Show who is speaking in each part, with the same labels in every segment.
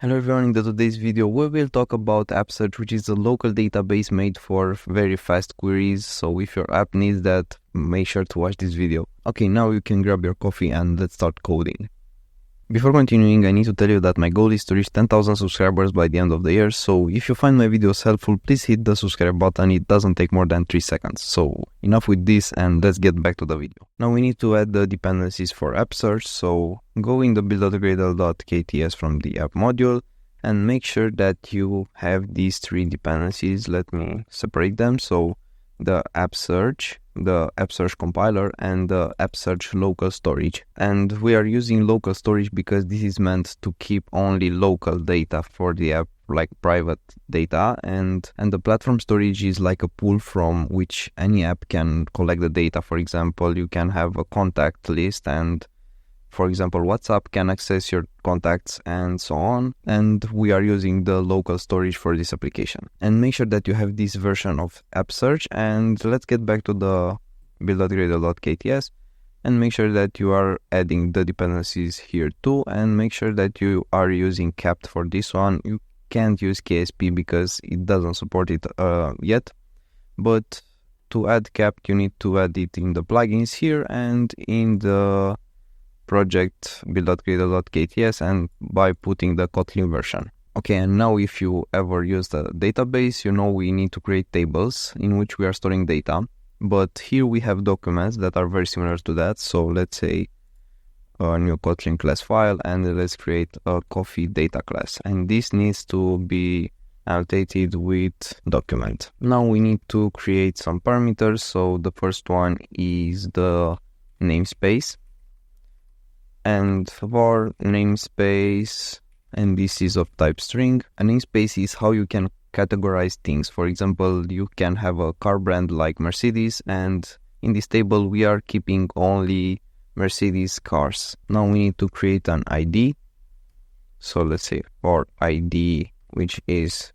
Speaker 1: Hello everyone, in today's video we will talk about AppSearch, which is a local database made for very fast queries. So if your app needs that, make sure to watch this video. Okay, now you can grab your coffee and let's start coding. Before continuing, I need to tell you that my goal is to reach 10,000 subscribers by the end of the year. So if you find my videos helpful, please hit the subscribe button. It doesn't take more than 3 seconds. So enough with this and let's get back to the video. Now we need to add the dependencies for AppSearch. So go in the build.gradle.kts from the app module and make sure that you have these 3 dependencies. Let me separate them. So the AppSearch, the AppSearch compiler, and the AppSearch local storage. And we are using local storage because this is meant to keep only local data for the app, like private data, and the platform storage is like a pool from which any app can collect the data. For example, you can have a contact list, and for example, WhatsApp can access your contacts and so on. And we are using the local storage for this application. And make sure that you have this version of AppSearch. And let's get back to the build.gradle.kts and make sure that you are adding the dependencies here too. And make sure that you are using capt for this one. You can't use KSP because it doesn't support it yet. But to add capt, you need to add it in the plugins here and in the project build.gradle.kts and by putting the Kotlin version. Okay, and now if you ever use the database, you know we need to create tables in which we are storing data. But here we have documents that are very similar to that. So let's say a new Kotlin class file and let's create a coffee data class. And this needs to be annotated with document. Now we need to create some parameters. So the first one is the namespace. And var namespace, and this is of type string. A namespace is how you can categorize things. For example, you can have a car brand like Mercedes, and in this table we are keeping only Mercedes cars. Now we need to create an ID. So let's say var ID, which is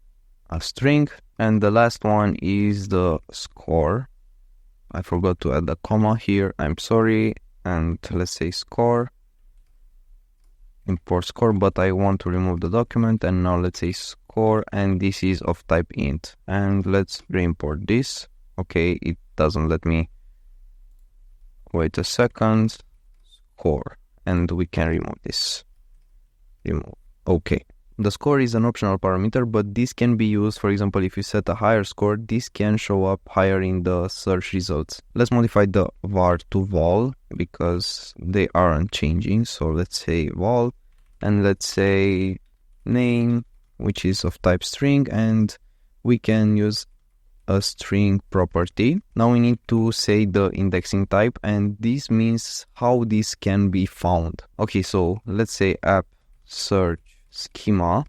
Speaker 1: a string, and the last one is the score. I forgot to add the comma here, I'm sorry. And let's say score, import score, but I want to remove the document, and now let's say score, and this is of type int, and let's re-import this. Okay, it doesn't let me. Wait a second. Score, and we can remove this. Remove. Okay. The score is an optional parameter, but this can be used. For example, if you set a higher score, this can show up higher in the search results. Let's modify the var to vol because they aren't changing. So let's say vol, and let's say name, which is of type string, and we can use a string property. Now we need to say the indexing type, and this means how this can be found. Okay, so let's say app search schema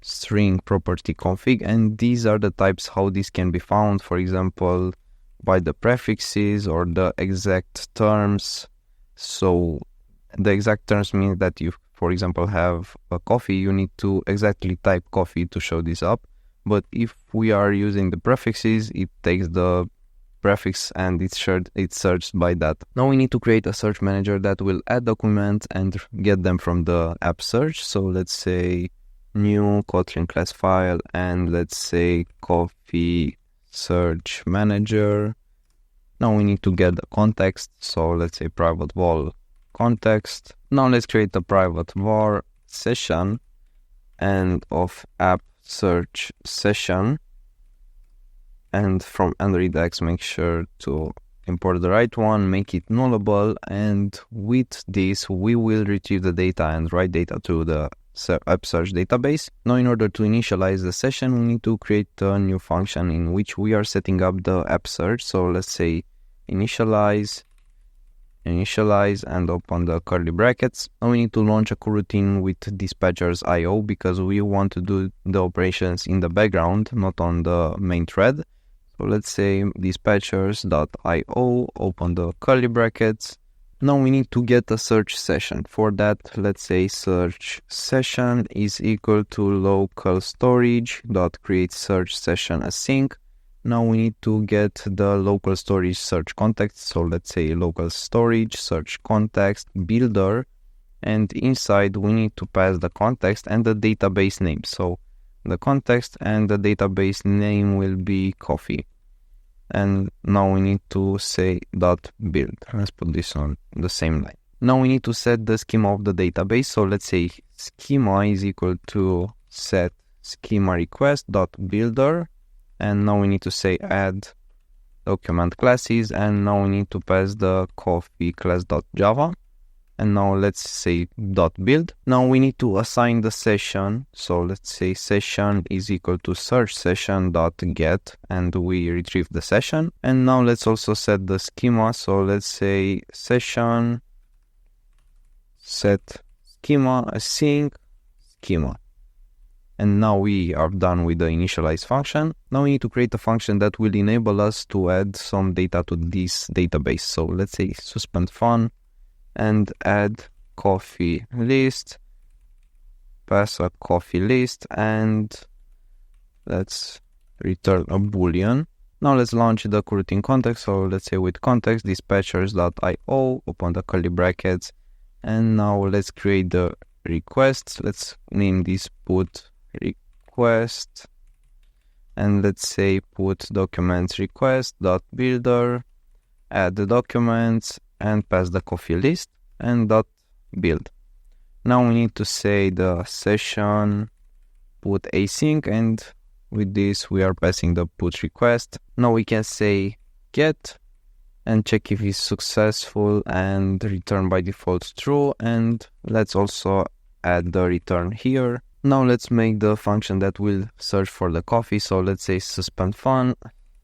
Speaker 1: string property config, and these are the types how this can be found. For example, by the prefixes or the exact terms. So the exact terms mean that you, for example, have a coffee, you need to exactly type coffee to show this up. But if we are using the prefixes, it takes the prefix and it's searched by that. Now we need to create a search manager that will add documents and get them from the app search. So let's say new Kotlin class file, and let's say coffee search manager. Now we need to get the context. So let's say private vol context. Now let's create a private var session and of app search session. And from Android X, make sure to import the right one, make it nullable, and with this we will retrieve the data and write data to the AppSearch database. Now in order to initialize the session, we need to create a new function in which we are setting up the AppSearch. So let's say initialize, and open the curly brackets. Now we need to launch a coroutine with dispatchers IO because we want to do the operations in the background, not on the main thread. So let's say dispatchers.io, open the curly brackets. Now we need to get a search session. For that, let's say search session is equal to local storage dot create search session async. Now we need to get the local storage search context. So let's say local storage search context builder, and inside we need to pass the context and the database name. So the context and the database name will be coffee. And now we need to say .build. Let's put this on the same line. Now we need to set the schema of the database. So let's say schema is equal to set schema request .builder. And now we need to say add document classes. And now we need to pass the coffee class.java. And now let's say .build. Now we need to assign the session. So let's say session is equal to search session.get, and we retrieve the session. And now let's also set the schema. So let's say session set schema async schema. And now we are done with the initialize function. Now we need to create a function that will enable us to add some data to this database. So let's say suspend fun and add coffee list, pass a coffee list, and let's return a boolean. Now let's launch the coroutine context. So let's say with context dispatchers.io, open the curly brackets, and now let's create the request. Let's name this put request, and let's say put documents request .builder, add the documents, and pass the coffee list and .build. Now we need to say the session put async, and with this we are passing the put request. Now we can say get and check if it's successful and return by default true, and let's also add the return here. Now let's make the function that will search for the coffee. So let's say suspend fun,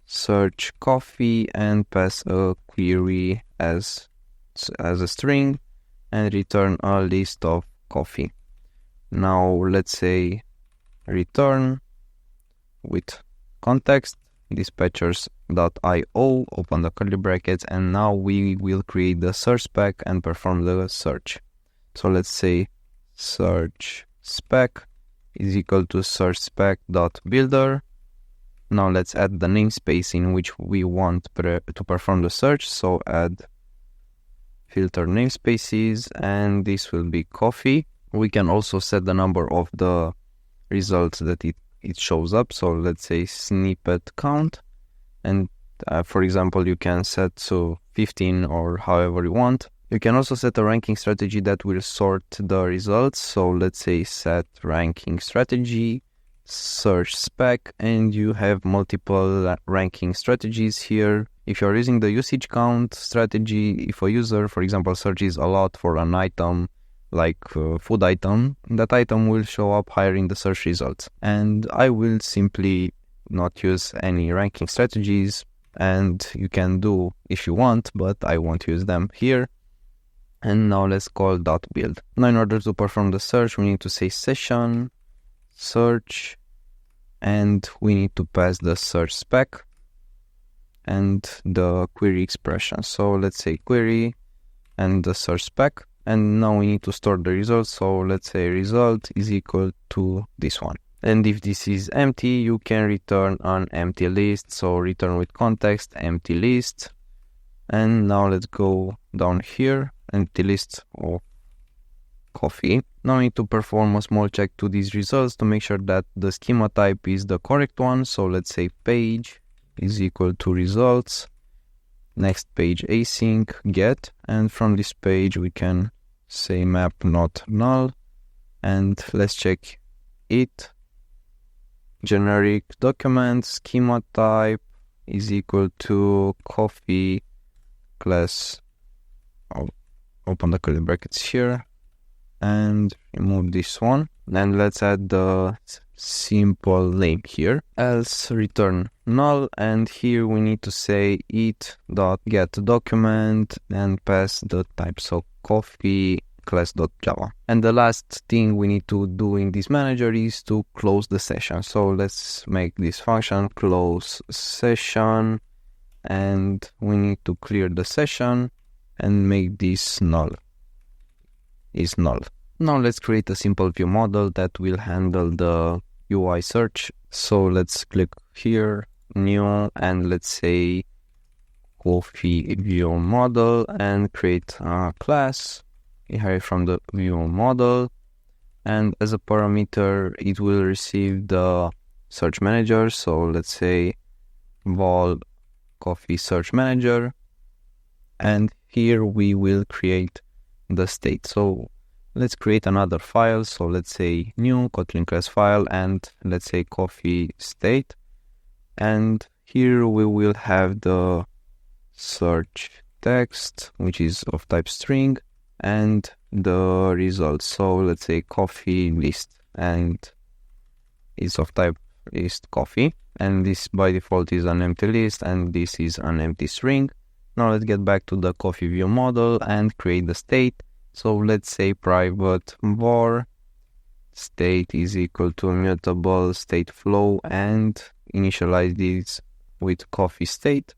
Speaker 1: search coffee, and pass a query as a string and return a list of coffee. Now let's say return with context dispatchers.io, open the curly brackets, and now we will create the search spec and perform the search. So let's say search spec is equal to search spec.builder. Now let's add the namespace in which we want to perform the search. So add filter namespaces, and this will be coffee. We can also set the number of the results that it shows up. So let's say snippet count, and for example you can set to 15 or however you want. You can also set a ranking strategy that will sort the results. So let's say set ranking strategy, search spec, and you have multiple ranking strategies here. If you're using the usage count strategy, if a user, for example, searches a lot for an item like food item, that item will show up higher in the search results. And I will simply not use any ranking strategies, and you can do if you want, but I won't use them here. And now let's call .build. Now in order to perform the search, we need to say session search, and we need to pass the search spec and the query expression. So let's say query and the search spec, and now we need to store the results. So let's say result is equal to this one. And if this is empty, you can return an empty list. So return with context empty list. And now let's go down here, empty list of coffee. Now we need to perform a small check to these results to make sure that the schema type is the correct one. So let's say page is equal to results, next page async get, and from this page we can say map not null, and let's check it. Generic document schema type is equal to coffee class. Open the curly brackets here and remove this one, and let's add the simple name here, else return null, and here we need to say it.getDocument and pass the type, so coffee class.java. And the last thing we need to do in this manager is to close the session. So let's make this function close session, and we need to clear the session and make this null is null. Now let's create a simple view model that will handle the UI search. So let's click here, new, and let's say coffee view model, and create a class inherit from the ViewModel, and as a parameter it will receive the search manager. So let's say vol coffee search manager, and here we will create the state. So let's create another file. So let's say new Kotlin class file, and let's say coffee state, and here we will have the search text, which is of type string, and the results. So let's say coffee list, and it's of type list coffee, and this by default is an empty list, and this is an empty string. Now let's get back to the coffee view model and create the state. So let's say private var state is equal to mutable state flow, and initialize this with coffee state.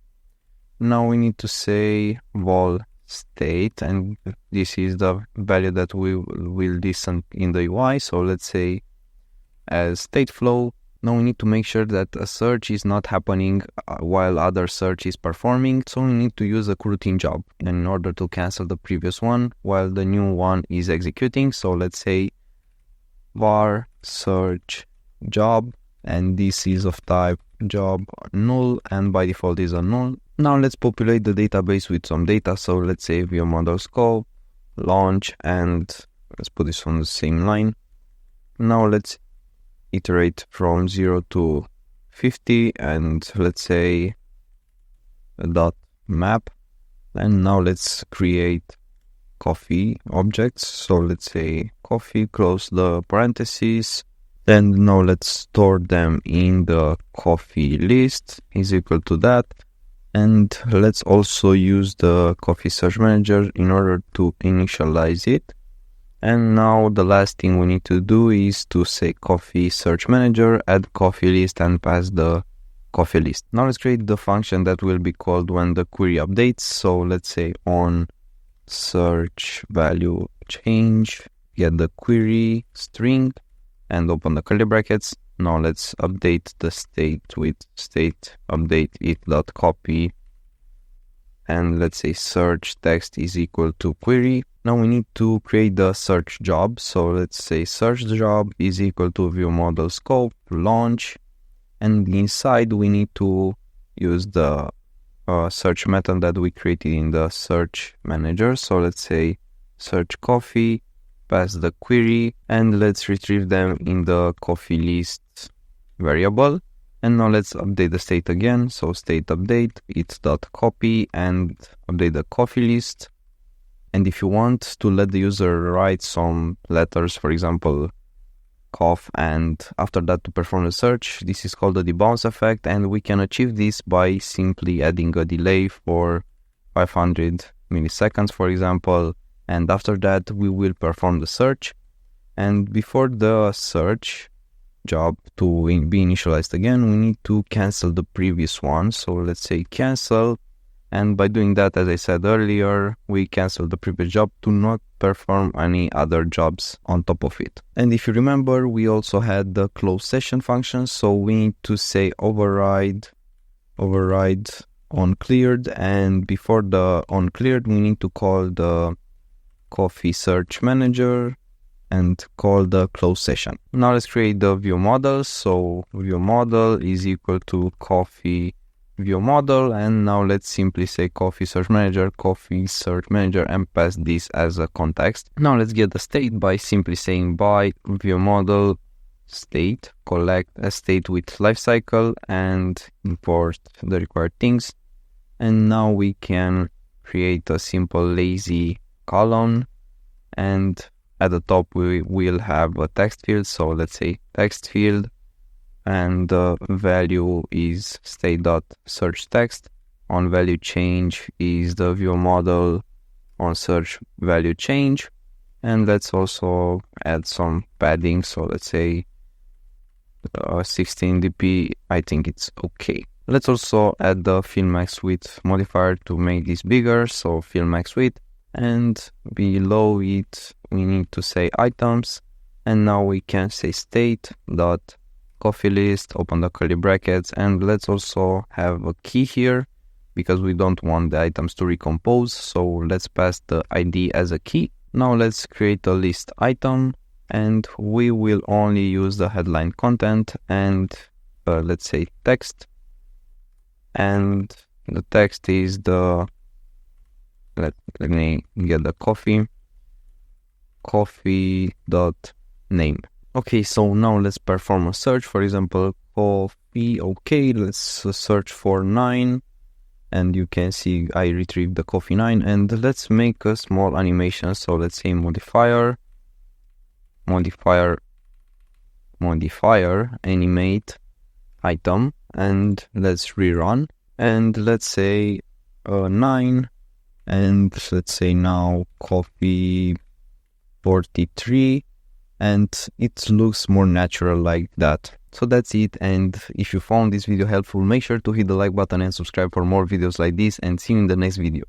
Speaker 1: Now we need to say vol state, and this is the value that we will listen in the UI. So let's say as state flow. Now we need to make sure that a search is not happening while other search is performing. So we need to use a coroutine job in order to cancel the previous one while the new one is executing. So let's say var search job, and this is of type job null, and by default is a null. Now let's populate the database with some data. So let's say ViewModel scope, launch, and let's put this on the same line. Now let's iterate from 0 to 50, and let's say a dot map. And now let's create coffee objects. So let's say coffee, close the parentheses. Then now let's store them in the coffee list is equal to that. And let's also use the coffee search manager in order to initialize it. And now the last thing we need to do is to say coffee search manager, add coffee list, and pass the coffee list. Now let's create the function that will be called when the query updates. So let's say on search value change, get the query string, and open the curly brackets. Now let's update the state with state update it.copy, and let's say search text is equal to query. Now we need to create the search job. So let's say search job is equal to ViewModel scope, launch, and inside we need to use the search method that we created in the search manager. So let's say search coffee, pass the query, and let's retrieve them in the coffee list variable. And now let's update the state again. So state update it.copy, and update the coffee list. And if you want to let the user write some letters, for example, cough, and after that to perform the search, this is called the debounce effect. And we can achieve this by simply adding a delay for 500 milliseconds, for example. And after that, we will perform the search. And before the search job to be initialized again, we need to cancel the previous one. So let's say cancel. And by doing that, as I said earlier, we cancel the previous job to not perform any other jobs on top of it. And if you remember, we also had the close session function. So we need to say override on cleared. And before the on cleared, we need to call the coffee search manager and call the close session. Now let's create the view model. So view model is equal to coffee view model, and now let's simply say coffee search manager, and pass this as a context. Now let's get the state by simply saying by view model state, collect a state with lifecycle, and import the required things. And now we can create a simple lazy column, and at the top we will have a text field. So let's say text field, and the value is state.search text. On value change is the view model on search value change. And let's also add some padding. So let's say 16 dp, I think it's okay. Let's also add the fill max width modifier to make this bigger. So fill max width, and below it we need to say items. And now we can say state dot coffee list, open the curly brackets, and let's also have a key here because we don't want the items to recompose. So let's pass the ID as a key. Now let's create a list item, and we will only use the headline content and let's say text, and the text is the let me get the coffee dot name. Okay, so now let's perform a search. For example, coffee. Okay, let's search for 9, and you can see I retrieved the coffee 9. And let's make a small animation. So let's say modifier animate item, and let's rerun, and let's say 9, and let's say now coffee 43, and it looks more natural like that. So that's it, and if you found this video helpful, make sure to hit the like button and subscribe for more videos like this, and see you in the next video.